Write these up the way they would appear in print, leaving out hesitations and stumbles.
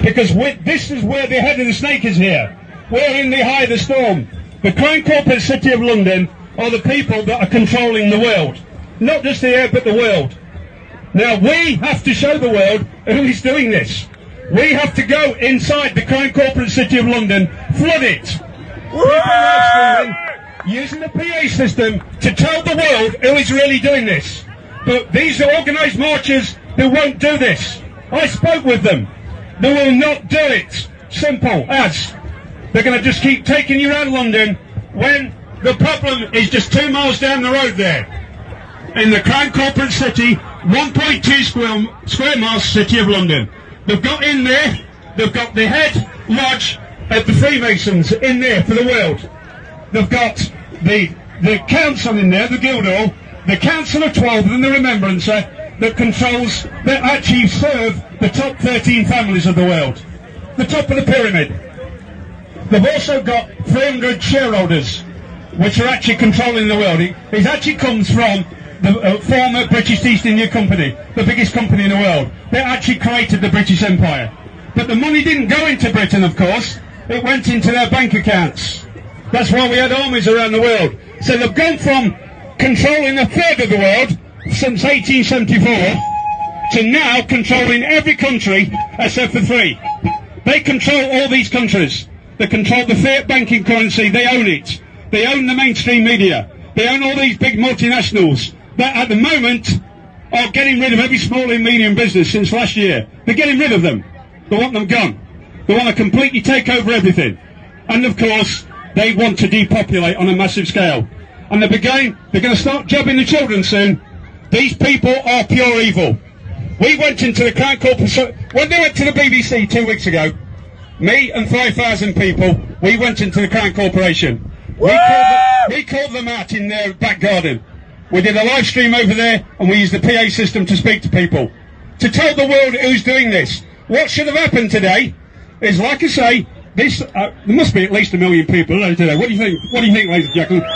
because this is where the head of the snake is here. We're in the eye of the storm. The Crown Corporate City of London are the people that are controlling the world. Not just the air, but the world. Now, we have to show the world who is doing this. We have to go inside the Crown Corporate City of London, flood it. People live streaming, using the PA system to tell the world who is really doing this. But these are organised marchers who won't do this. I spoke with them. They will not do it. Simple as. They're going to just keep taking you around London when the problem is just 2 miles down the road there. In the Crown Corporate City, 1.2 square miles city of London. They've got in there, they've got the head lodge at the Freemasons in there for the world. They've got the council in there, the Guildhall, the Council of 12 and the Remembrancer that controls, that actually serve the top 13 families of the world. The top of the pyramid. They've also got 300 shareholders, which are actually controlling the world. It actually comes from the former British East India Company, the biggest company in the world. They actually created the British Empire. But the money didn't go into Britain, of course. It went into their bank accounts. That's why we had armies around the world. So they've gone from controlling a third of the world since 1874 to now controlling every country except for 3. They control all these countries. They control the fiat banking currency. They own it. They own the mainstream media. They own all these big multinationals that at the moment are getting rid of every small and medium business since last year. They're getting rid of them. They want them gone. They want to completely take over everything. And of course, they want to depopulate on a massive scale. And they're going to start jobbing the children soon. These people are pure evil. We went into the Crown Corporate... When they went to the BBC 2 weeks ago, me and 5,000 people, we went into the Crown Corporation. We called them out in their back garden. We did a live stream over there, and we used the PA system to speak to people. To tell the world who's doing this. What should have happened today is, like I say, this, there must be at least 1 million people today. What do you think? What do you think, ladies and gentlemen?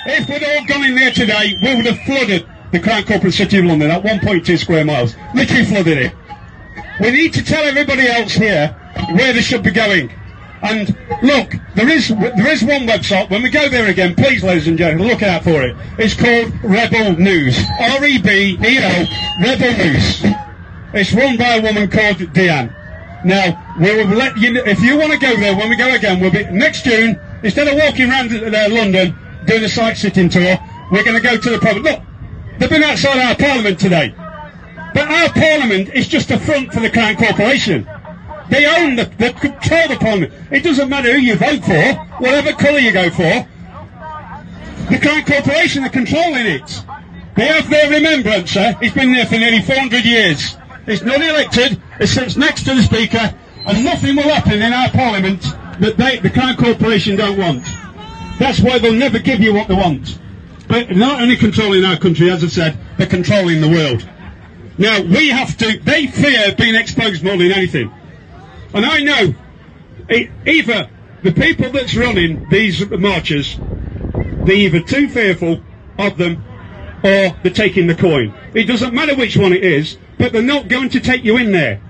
If we'd all gone in there today, we would have flooded the Crown Corporate City of London at 1.2 square miles. Literally flooded it. We need to tell everybody else here where they should be going. And look, there is one website. When we go there again, please, ladies and gentlemen, look out for it. It's called Rebel News. REBEL, Rebel News. It's run by a woman called Deanne. Now, we will let you know, if you want to go there, when we go again, we'll be next June. Instead of walking around London doing a sight-sitting tour, we're going to go to the Parliament. Look, they've been outside our Parliament today. But our Parliament is just a front for the Crown Corporation. They own they control the Parliament. It doesn't matter who you vote for, whatever colour you go for. The Crown Corporation are controlling it. They have their remembrancer. It's been there for nearly 400 years. It's not elected. It sits next to the Speaker, and nothing will happen in our Parliament that the Crown Corporation don't want. That's why they'll never give you what they want. But not only controlling our country, as I said, they're controlling the world. Now, we have to... They fear being exposed more than anything. And I know either the people that's running these marches, they're either too fearful of them or they're taking the coin. It doesn't matter which one it is, but they're not going to take you in there.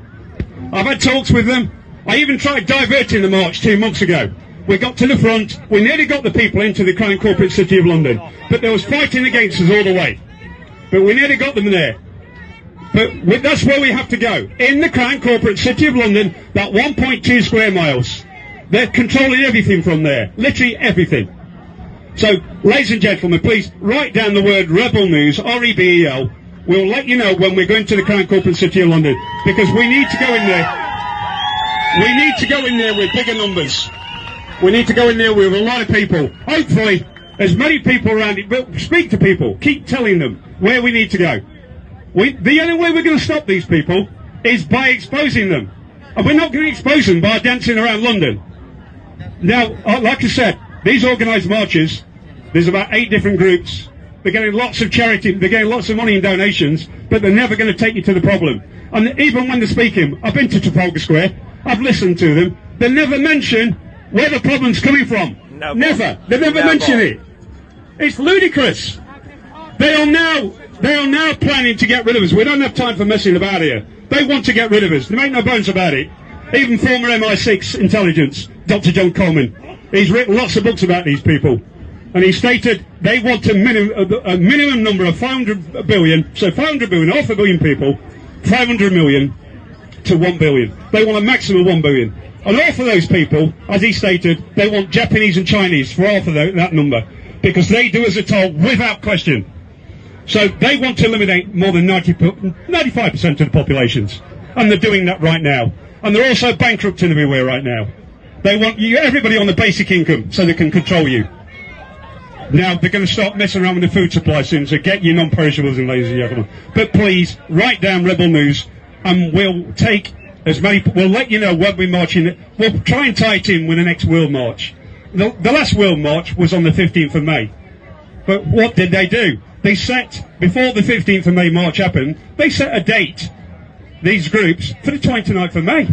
I've had talks with them. I even tried diverting the march 2 months ago. We got to the front. We nearly got the people into the Crown Corporate City of London. But there was fighting against us all the way. But we nearly got them there. But that's where we have to go. In the Crown Corporate City of London, that 1.2 square miles. They're controlling everything from there. Literally everything. So, ladies and gentlemen, please write down the word Rebel News, REBEL. We'll let you know when we're going to the Crown Corporate City of London. Because we need to go in there. We need to go in there with bigger numbers. We need to go in there with a lot of people. Hopefully, as many people around it. But speak to people. Keep telling them where we need to go. The only way we're going to stop these people is by exposing them. And we're not going to expose them by dancing around London. Now, like I said, these organised marches, there's about 8 different groups. They're getting lots of charity, they're getting lots of money and donations, but they're never going to take you to the problem. And even when they're speaking, I've been to Trafalgar Square, I've listened to them, they never mention where the problem's coming from. Never. They never mention it. It's ludicrous. They are now planning to get rid of us. We don't have time for messing about here. They want to get rid of us. There ain't no bones about it. Even former MI6 intelligence, Dr. John Coleman, he's written lots of books about these people. And he stated they want a minimum number of 500 billion, so 500 billion, half a billion people, 500 million to 1 billion. They want a maximum of 1 billion. And half of those people, as he stated, they want Japanese and Chinese for half of that number, because they do as they're told without question. So they want to eliminate more than 95% of the populations. And they're doing that right now. And they're also bankrupting everywhere right now. They want everybody on the basic income so they can control you. Now they're going to start messing around with the food supply soon, so get your non-perishables in, ladies and gentlemen. But please, write down Rebel News, and we'll take as many, we'll let you know when we're marching. We'll try and tie it in with the next World March. The last World March was on the 15th of May. But what did they do? They set, before the 15th of May march happened, they set a date, these groups, for the 29th of May.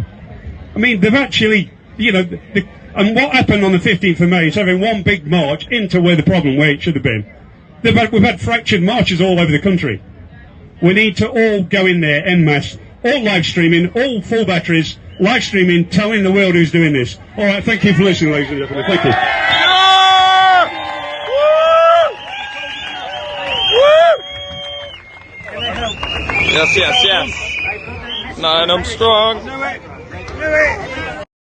I mean, they've actually, you know, and what happened on the 15th of May is having one big march into where it should have been. We've had fractured marches all over the country. We need to all go in there en masse, all live streaming, all full batteries, live streaming, telling the world who's doing this. All right, thank you for listening, ladies and gentlemen. Thank you. Yes, yes, yes. 9, I'm strong.